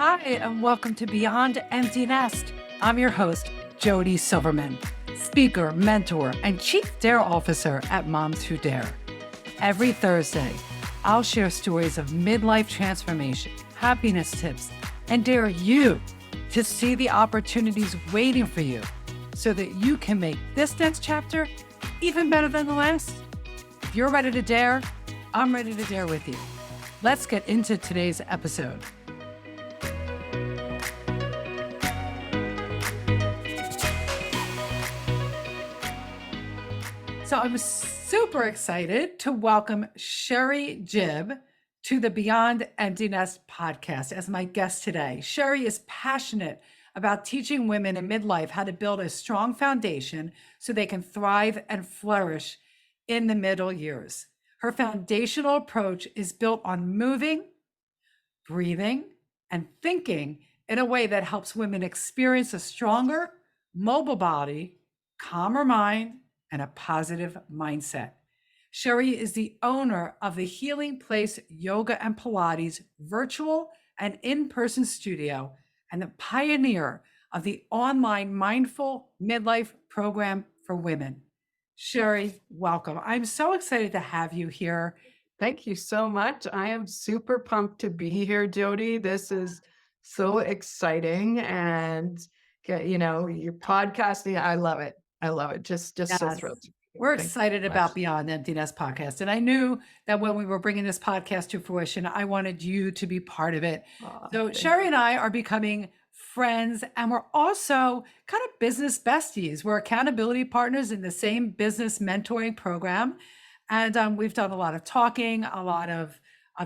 Hi, and welcome to Beyond Empty Nest. I'm your host, Jody Silverman, speaker, mentor, and Chief Dare Officer at Moms Who Dare. Every Thursday, I'll share stories of midlife transformation, happiness tips, and dare you to see the opportunities waiting for you so that you can make this next chapter even better than the last. If you're ready to dare, I'm ready to dare with you. Let's get into today's episode. So I'm super excited to welcome Sherry Jibb to the Beyond Empty Nest podcast as my guest today. Sherry is passionate about teaching women in midlife how to build a strong foundation so they can thrive and flourish in the middle years. Her foundational approach is built on moving, breathing, and thinking in a way that helps women experience a stronger, mobile body, calmer mind, and a positive mindset. Sherry is the owner of the Healing Place Yoga and Pilates virtual and in-person studio and the pioneer of the online Mindful Midlife program for women. Sherry, welcome. I'm so excited to have you here. Thank you so much. I am super pumped to be here, Jody. This is so exciting. And, you're podcasting. I love it. I love it. Just so Yes. thrilled. We're Thank you excited so about much. Beyond Empty Nest podcast. And I knew that when we were bringing this podcast to fruition, I wanted you to be part of it. So Thank Sherry you. and I are becoming friends, and we're also kind of business besties. We're accountability partners in the same business mentoring program. And we've done a lot of talking, a lot of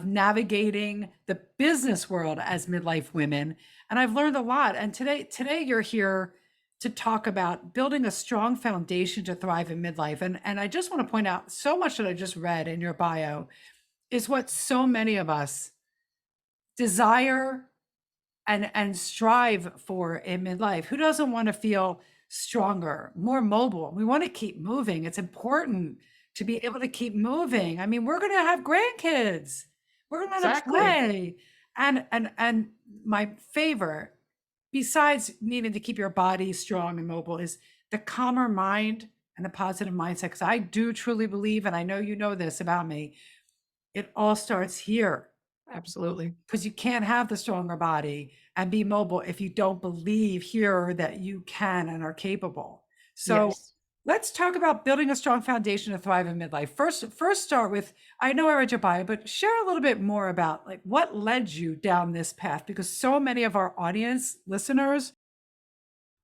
navigating the business world as midlife women. And I've learned a lot. And today you're here to talk about building a strong foundation to thrive in midlife. And I just want to point out so much that I just read in your bio is what so many of us desire and strive for in midlife. Who doesn't want to feel stronger, more mobile? We want to keep moving. It's important to be able to keep moving. I mean, we're going to have grandkids. We're going to Exactly. play. And my favorite, besides needing to keep your body strong and mobile, is the calmer mind and the positive mindset. Because I do truly believe, and I know you know this about me, it all starts here. Absolutely. Because you can't have the stronger body and be mobile if you don't believe here that you can and are capable. So Yes. let's talk about building a strong foundation to thrive in midlife. First start with, I know I read your bio, but share a little bit more about like what led you down this path, because so many of our audience listeners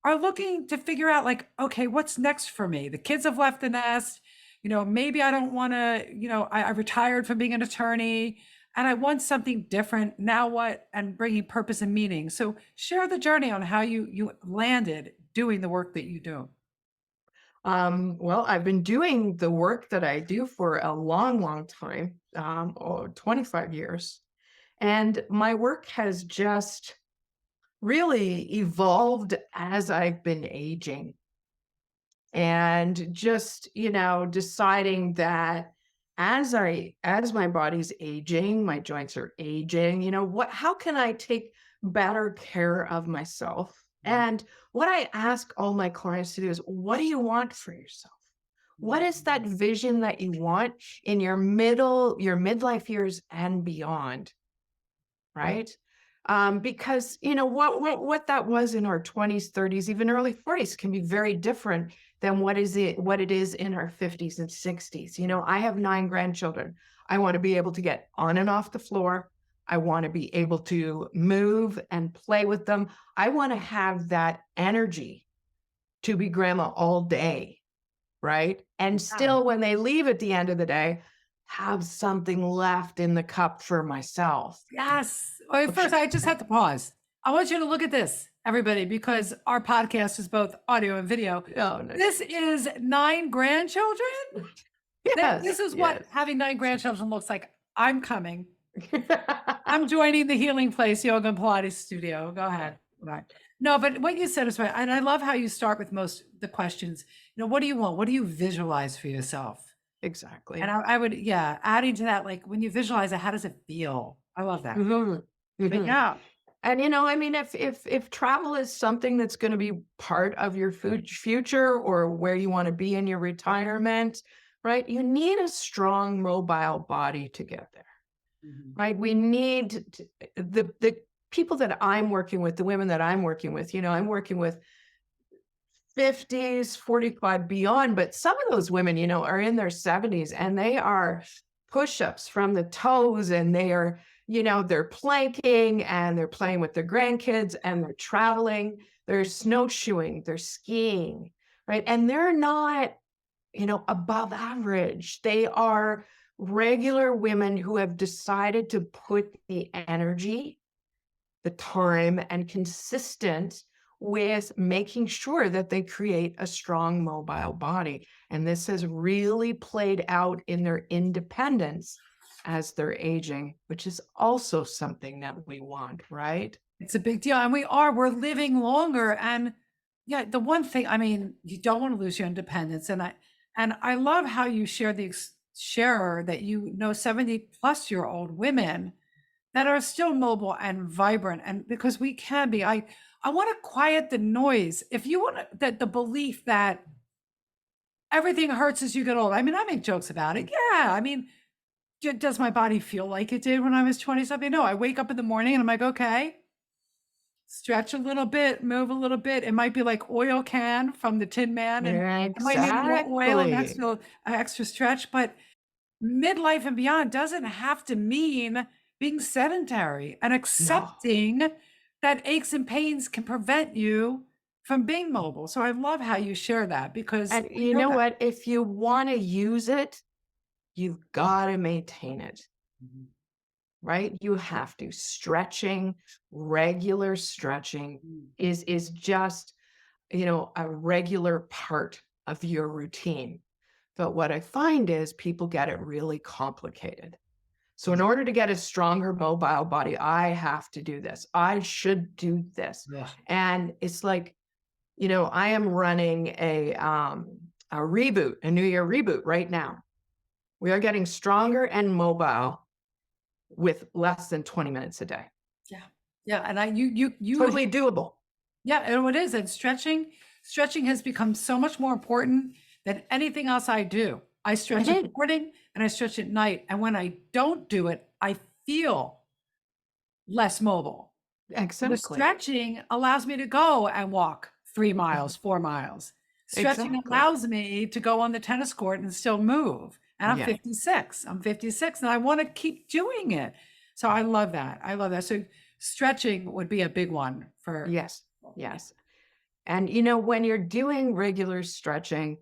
are looking to figure out like, okay, what's next for me? The kids have left the nest. Maybe I don't want to, I retired from being an attorney and I want something different. Now what? And bringing purpose and meaning. So share the journey on how you landed doing the work that you do. Well, I've been doing the work that I do for a long, long time, 25 years. And my work has just really evolved as I've been aging. And just, deciding that as my body's aging, my joints are aging, how can I take better care of myself? And what I ask all my clients to do is, what do you want for yourself? What is that vision that you want in your midlife years and beyond? Right? Because what that was in our 20s, 30s, even early 40s can be very different than what it is in our 50s and 60s. I have 9 grandchildren. I want to be able to get on and off the floor. I want to be able to move and play with them. I want to have that energy to be grandma all day, right? And still, when they leave at the end of the day, have something left in the cup for myself. Yes. Wait, first, I just have to pause. I want you to look at this, everybody, because our podcast is both audio and video. Oh, no. This is 9 grandchildren. Yes, This is what yes. having 9 grandchildren looks like. I'm coming. I'm joining the Healing Place Yoga and Pilates studio. Go ahead. Right. No, but what you said is right. And I love how you start with most the questions. What do you want? What do you visualize for yourself? Exactly. And I would, adding to that, like when you visualize it, how does it feel? I love that. Mhm, But mhm. yeah. And, I mean, if travel is something that's gonna be part of your future or where you wanna be in your retirement, right, you need a strong mobile body to get there, Mhm. right? We need the people that I'm working with, the women that I'm working with, I'm working with 50s, 45 beyond, but some of those women, are in their 70s and they are push-ups from the toes and they are, they're planking and they're playing with their grandkids and they're traveling, they're snowshoeing, they're skiing, right? And they're not, above average. They are regular women who have decided to put the energy, the time, and consistent with making sure that they create a strong mobile body. And this has really played out in their independence as they're aging, which is also something that we want, right? It's a big deal, and we're living longer, and yeah, the one thing, I mean, you don't wanna lose your independence, and I love how you share share that 70-plus-year-old women that are still mobile and vibrant, and because we can be. I wanna quiet the noise. If you wanna that the belief that everything hurts as you get old, I mean, I make jokes about it. Yeah, I mean, does my body feel like it did when I was 20-something? No, I wake up in the morning and I'm like, "Okay, stretch a little bit, move a little bit." It might be like oil can from the Tin Man, and I might need more oil and Exactly. extra stretch, but midlife and beyond doesn't have to mean being sedentary, and No. accepting that aches and pains can prevent you from being mobile. So I love how you share that because And we you know know that. what? If you want to use it, you've got to maintain it. Mhm. Right? You have to. Stretching, regular stretching Mm. is just, a regular part of your routine. But what I find is people get it really complicated. So in order to get a stronger mobile body, I have to do this. I should do this. Ugh. And it's like, I am running a reboot, a New Year reboot right now. We are getting stronger and mobile with less than 20 minutes a day. Yeah. Yeah, and you Totally doable. yeah, and it is, and stretching has become so much more important than anything else I do. I stretch in the Mhm. morning and I stretch at night, and when I don't do it, I feel less mobile. The Exactly. stretching allows me to go and walk 3 Mhm. miles, 4 miles. Stretching Exactly. allows me to go on the tennis court and still move, and I'm Yeah. 56. I'm 56, and I wanna keep doing it. So I love that. I love that. So stretching would be a big one for Yes. yeah. Yes. And when you're doing regular stretching,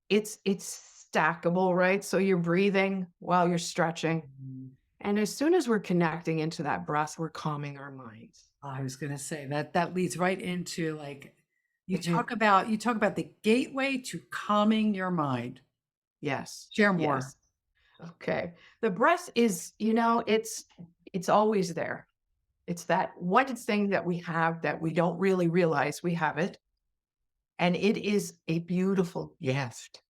it's stackable, right? So you're breathing while you're stretching. Mhm. And as soon as we're connecting into that breath, we're calming our minds. I was gonna say that leads right into, like, Mhm. you talk about the gateway to calming your mind. Yes. Share more. Yes. Okay. The breath is, it's always there. It's that one thing that we have that we don't really realize we have it. And it is a beautiful gift.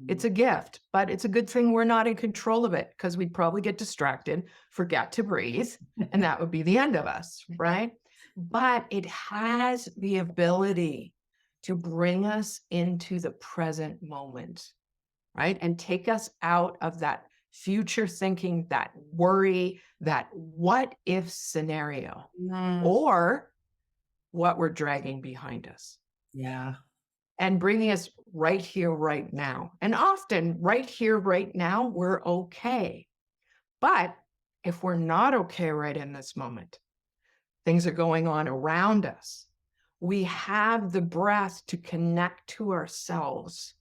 It's Mhm. a gift, but it's a good thing we're not in control of it because we'd probably get distracted, forget to breathe, and that would be the end of us, right? But it has the ability to bring us into the present moment, right? And take us out of that future thinking, that worry, that what if scenario, Mm, or what we're dragging behind us yeah. and bringing us right here, right now. And often, right here, right now, we're okay. But if we're not okay right in this moment, things are going on around us. We have the breath to connect to ourselves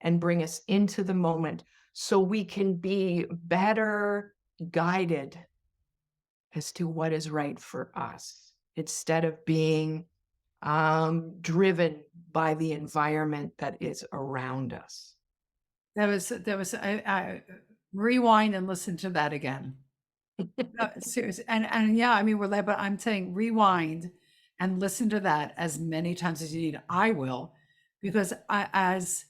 and bring us into the moment so we can be better guided as to what is right for us instead of being driven by the environment that is around us. I rewind and listen to that again. No, seriously, and yeah, I mean, we're like, but I'm saying rewind and listen to that as many times as you need. I will, because as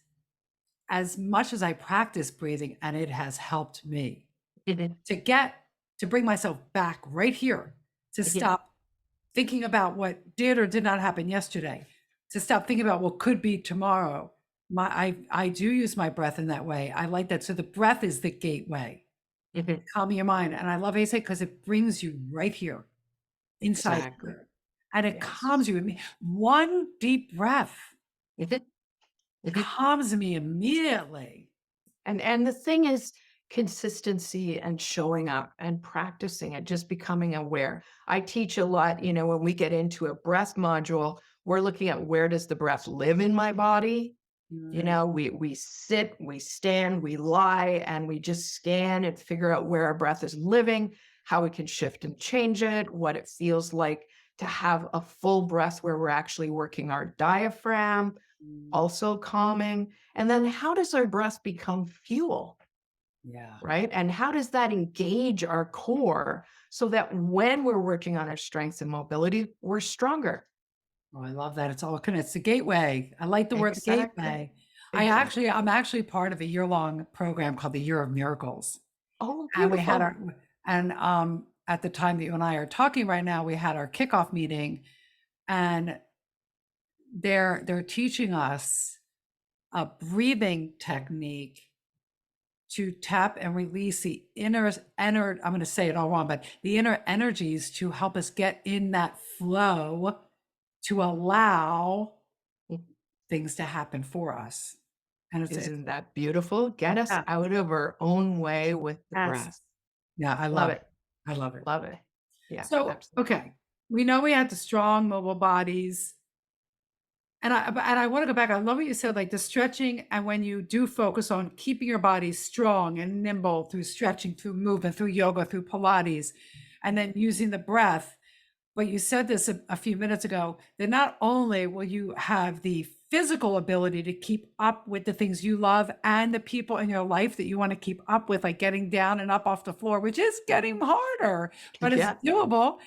much as I practice breathing, and it has helped me Mhm. to get to bring myself back right here to Mhm, stop thinking about what did or did not happen yesterday, to stop thinking about what could be tomorrow. I do use my breath in that way. I like that. So the breath is the gateway, mhm. calming your mind. And I love how you say because it brings you right here, inside Exactly. here, and it Yes. calms you. One deep breath Mhm, mhm. calms me immediately. And the thing is consistency and showing up and practicing it, just becoming aware. I teach a lot, when we get into a breath module, we're looking at where does the breath live in my body? Mm, We sit, we stand, we lie, and we just scan and figure out where our breath is living, how we can shift and change it, what it feels like to have a full breath where we're actually working our diaphragm, mm, also calming. And then how does our breath become fuel, yeah. right? And how does that engage our core so that when we're working on our strengths and mobility, we're stronger? Oh, I love that. It's all connected. It's the gateway. I like the word Exactly. gateway. Exactly. I'm actually part of a year-long program called the Year of Miracles. Oh, And we had beautiful. at the time that you and I are talking right now, we had our kickoff meeting, and they're teaching us a breathing technique to tap and release the inner, I'm going to say it all wrong, but the inner energies to help us get in that flow to allow things to happen for us. And it's Isn't that beautiful? Get us yeah, out of our own way with the yes. breath. Yeah, I Love love it. it. I love it. Love it. Yeah, So, absolutely. okay, we know we have the strong mobile bodies. And I want to go back. I love what you said, like the stretching, and when you do focus on keeping your body strong and nimble through stretching, through movement, through yoga, through Pilates, and then using the breath. But you said this a few minutes ago, that not only will you have the physical ability to keep up with the things you love and the people in your life that you want to keep up with, like getting down and up off the floor, which is getting harder, but it's Yeah. doable.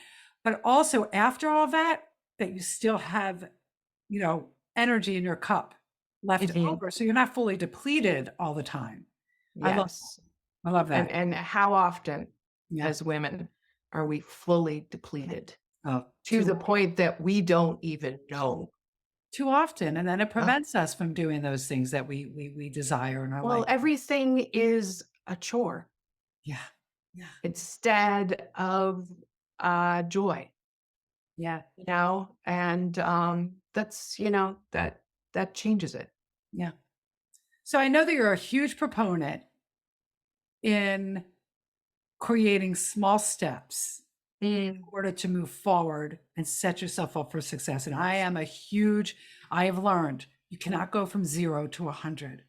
But also after all that, that you still have, energy in your cup left Mhm. over. So you're not fully depleted all the time. I love Yes. I love that. And how often Yeah. as women are we fully depleted Oh, to the point that we don't even know? too often, and then it Oh, prevents us from doing those things that we desire in our well, life. everything is a chore Yeah. Yeah. instead of joy, Yeah. and that's, that changes it. Yeah. So I know that you're a huge proponent in creating small steps Mm, order to move forward and set yourself up for success. And yes. I have learned you cannot go from 0 to 100.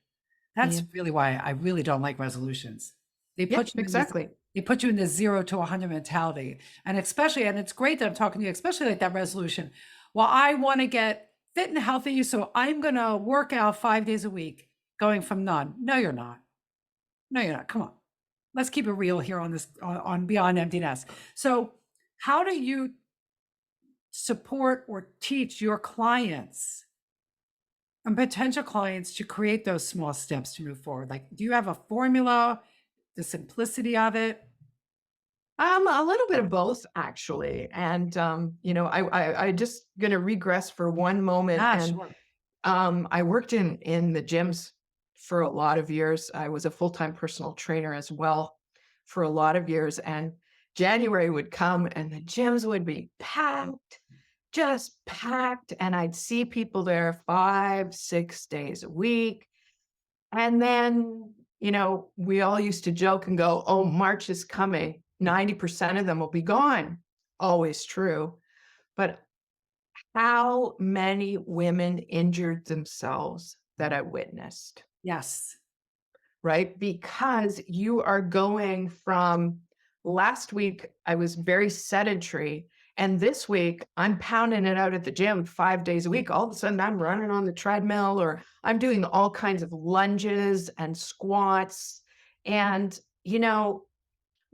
That's Mm, really why I really don't like resolutions. They yep, put you in this exactly. they put you in this 0 to 100 mentality. And especially, and it's great that I'm talking to you, especially like that resolution. Well, I want to get fit and healthy, so I'm going to work out 5 days a week, going from none. No, you're not. No, you're not. Come on. Let's keep it real here on this on Beyond Emptiness. So, how do you support or teach your clients and potential clients to create those small steps to move forward? Like, do you have a formula, the simplicity of it? A little bit of both, actually. And I just gonna regress for one moment. Yeah, And sure. I worked in the gyms for a lot of years. I was a full-time personal trainer as well for a lot of years. And January would come and the gyms would be packed, just packed. And I'd see people there 5, 6 days a week. And then, we all used to joke and go, oh, March is coming. 90% of them will be gone. Always true. But how many women injured themselves that I witnessed, Yes. right? Because you are going from last week, I was very sedentary. And this week, I'm pounding it out at the gym 5 days a week. All of a sudden, I'm running on the treadmill or I'm doing all kinds of lunges and squats. And,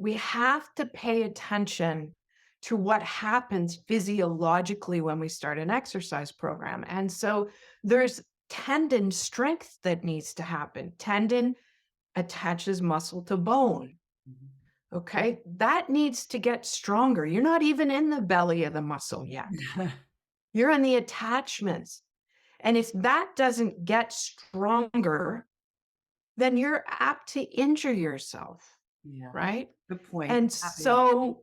we have to pay attention to what happens physiologically when we start an exercise program. And so there's tendon strength that needs to happen. Tendon attaches muscle to bone, Mhm. Okay. That needs to get stronger. You're not even in the belly of the muscle yet. You're in the attachments. And if that doesn't get stronger, then you're apt to injure yourself, Yeah. right? Good point. And Happy. so,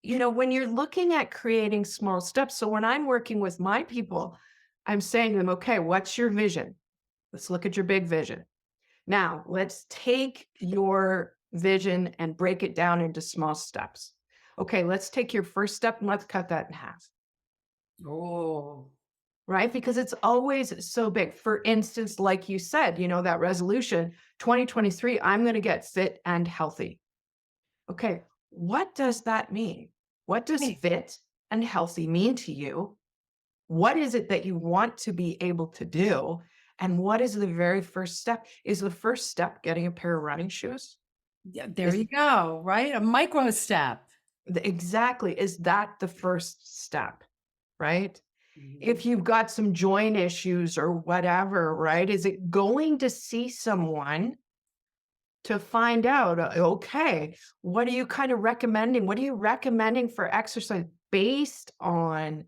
when you're looking at creating small steps, so when I'm working with my people, I'm saying to them, okay, what's your vision? Let's look at your big vision. Now, let's take your vision and break it down into small steps. Okay, let's take your first step and let's cut that in half, Oh, right? Because it's always so big. For instance, like you said, that resolution 2023, I'm going to get fit and healthy. Okay, what does that mean? What does hey, fit and healthy mean to you? What is it that you want to be able to do? And what is the very first step? Is the first step getting a pair of running shoes? yeah, there Is you go, right? A micro step. exactly, is that the first step, right? Mhm. If you've got some joint issues or whatever, right? Is it going to see someone to find out, okay, what are you kind of recommending? What are you recommending for exercise based on,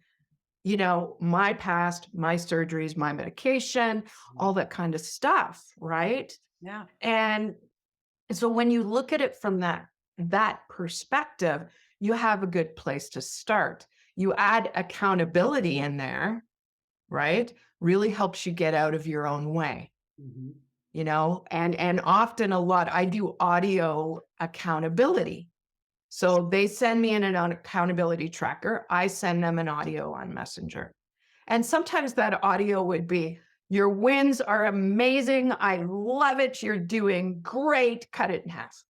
my past, my surgeries, my medication, all that kind of stuff, right? Yeah. And so when you look at it from that perspective, you have a good place to start. You add accountability in there, right? Really helps you get out of your own way, Mhm. and often a lot I do audio accountability. So they send me in an accountability tracker. I send them an audio on Messenger. And sometimes that audio would be, your wins are amazing. I love it. You're doing great. Cut it in half.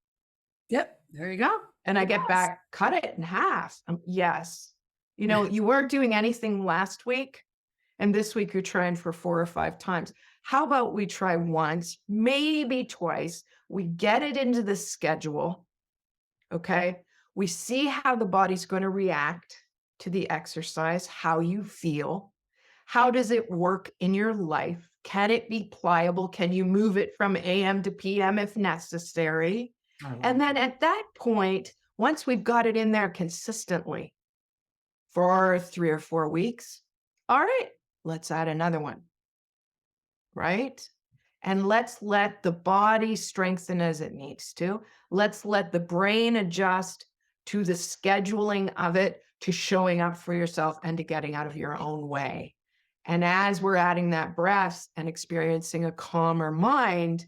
Yep, there you go. And I get Yes. back, cut it in half. Yes. You weren't doing anything last week. And this week you're trying for 4 or 5 times. How about we try once, maybe twice? We get it into the schedule. Okay. We see how the body's going to react to the exercise, how you feel. How does it work in your life? Can it be pliable? Can you move it from AM to PM if necessary? I And love then at that point, once we've got it in there consistently for 3 or 4 weeks, all right, let's add another one, right? And let's let the body strengthen as it needs to. Let's let the brain adjust to the scheduling of it, to showing up for yourself and to getting out of your own way. And as we're adding that breath and experiencing a calmer mind,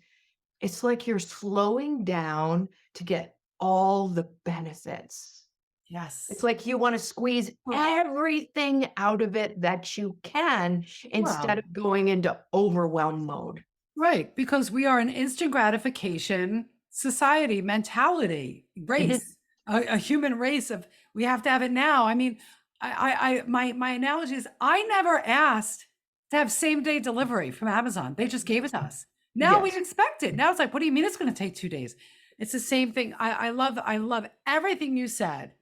it's like you're slowing down to get all the benefits. It's yes. like you want to squeeze everything out of it that you can instead Well, of going into overwhelm mode. right, because we are an instant gratification society, mentality, Mhm. race, a human race of we have to have it now. I mean, my analogy is I never asked to have same day delivery from Amazon. They just gave it to us. Now we Yes. expect it. Now it's like, what do you mean it's going to take 2 days? It's the same thing. I love everything you said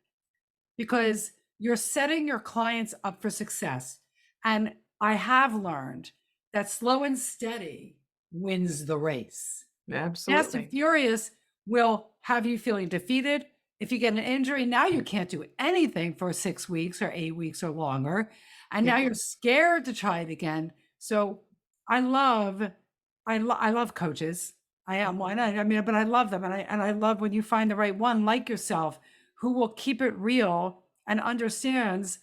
because you're setting your clients up for success. And I have learned that slow and steady wins the race. Fast and Absolutely. Furious will have you feeling defeated. If you get an injury, now you can't do anything for 6 weeks or 8 weeks or longer. And now Yeah. you're scared to try it again. So I love, I love coaches. I am one. I mean, but I love them. And I love when you find the right one like yourself who will keep it real and understands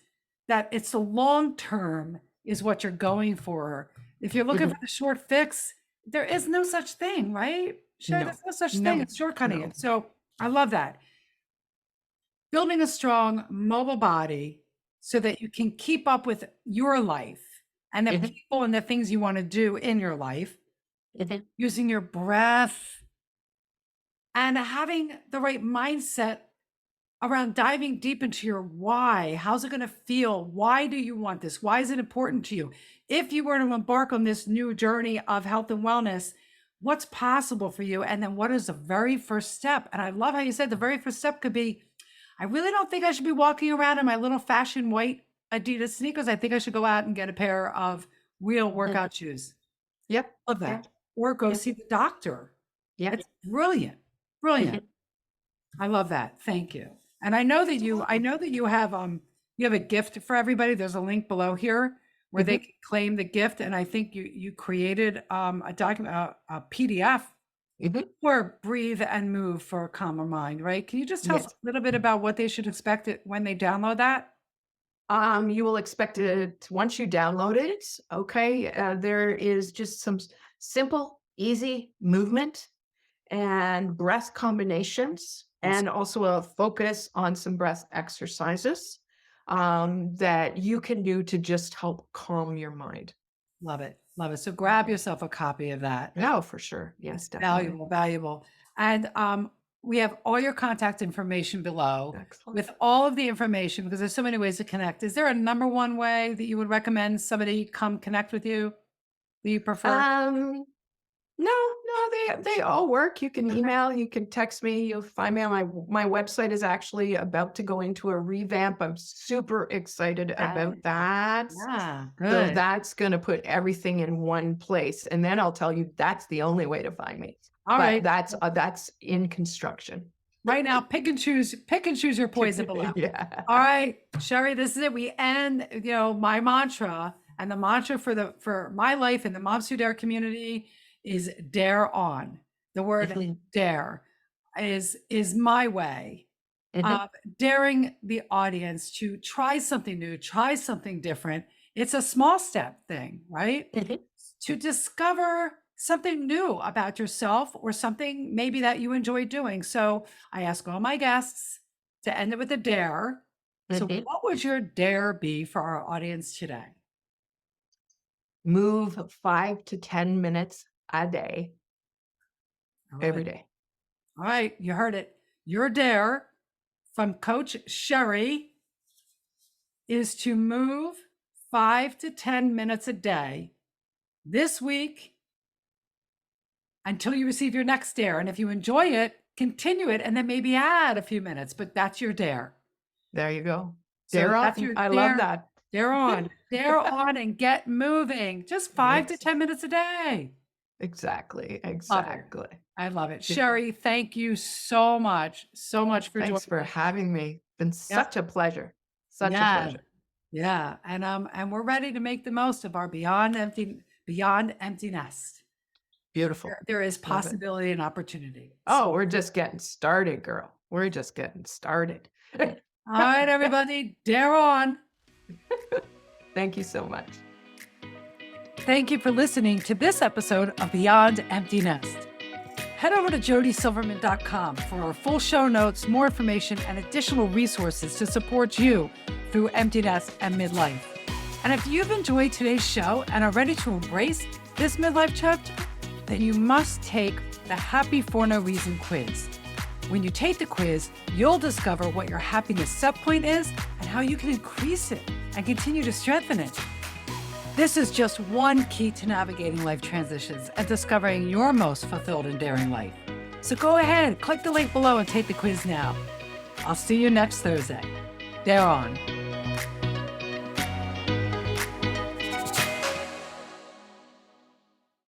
that it's the long term is what you're going for. If you're looking for Mhm. the short fix, there is no such thing, right? Sure, No. there's no such thing. No. It's shortcutting No. it. So I love that. Building a strong mobile body so that you can keep up with your life and the Mhm. people and the things you want to do in your life, Mhm. using your breath and having the right mindset around diving deep into your why. How's it going to feel? Why do you want this? Why is it important to you? If you were to embark on this new journey of health and wellness, what's possible for you? And then what is the very first step? And I love how you said the very first step could be I really don't think I should be walking around in my little fashion white Adidas sneakers. I think I should go out and get a pair of real Mhm. workout shoes. Yep. Love Yep. that. Or go Yep. see the doctor. Yep. It's brilliant. Brilliant. Mhm. I love that. Thank you. And I know that you have a gift for everybody. There's a link below here where they Mhm. can claim the gift. And I think you created a document, a PDF Mhm. for Breathe and Move for a Calmer Mind, right? Can you just tell us Yes. a little bit about what they should expect when they download that? You will expect it once you download it. Okay. There is just some simple, easy movement and breath combinations, Awesome. and also a focus on some breath exercises that you can do to just help calm your mind. Love it. Love it. So grab yourself a copy of that. No, for sure. It's Yes, definitely. valuable, valuable. And we have all your contact information below Excellent. with all of the information because there's so many ways to connect. Is there a number one way that you would recommend somebody come connect with you that you prefer? Um, no, they all work. You can email, you can text me. You'll find me on my website is actually about to go into a revamp. I'm super excited Okay. about that. Yeah, So good. that's going to put everything in one place, and then I'll tell you that's the only way to find me. All But right. that's in construction. Right now, pick and choose your poison below. Yeah. All right, Sherry, this is it. We end, my mantra and the mantra for my life in the Moms Who Dare community is dare on. The word Mhm, dare is my way mhm, of daring the audience to try something new, try something different. It's a small step thing, right? mhm. To discover something new about yourself or something maybe that you enjoy doing. So I ask all my guests to end it with a dare. So, Mhm. what would your dare be for our audience today? Move 5 to 10 minutes a day, All every right. day. All right. You heard it. Your dare from Coach Sherry is to move 5 to 10 minutes a day this week until you receive your next dare. And if you enjoy it, continue it and then maybe add a few minutes, but that's your dare. There you go. So Dare that's on. your I love dare. that. Dare on and get moving. Just 5 to 10 minutes a day. Exactly, Love it. exactly. I love it. Sherry, thank you so much for Thanks joining for us. having me. Been Yep. such a pleasure. Such a Yeah. pleasure. Yeah. And we're ready to make the most of our beyond empty nest. Beautiful. There is Love it. possibility and opportunity. So, Oh, we're just getting started, girl. We're just getting started. all right, everybody, dare on. Thank you so much. Thank you for listening to this episode of Beyond Empty Nest. Head over to jodysilverman.com for our full show notes, more information, and additional resources to support you through empty nest and midlife. And if you've enjoyed today's show and are ready to embrace this midlife chapter, then you must take the Happy for No Reason quiz. When you take the quiz, you'll discover what your happiness set point is and how you can increase it and continue to strengthen it. This is just one key to navigating life transitions and discovering your most fulfilled and daring life. So go ahead, click the link below and take the quiz now. I'll see you next Thursday. Dare on.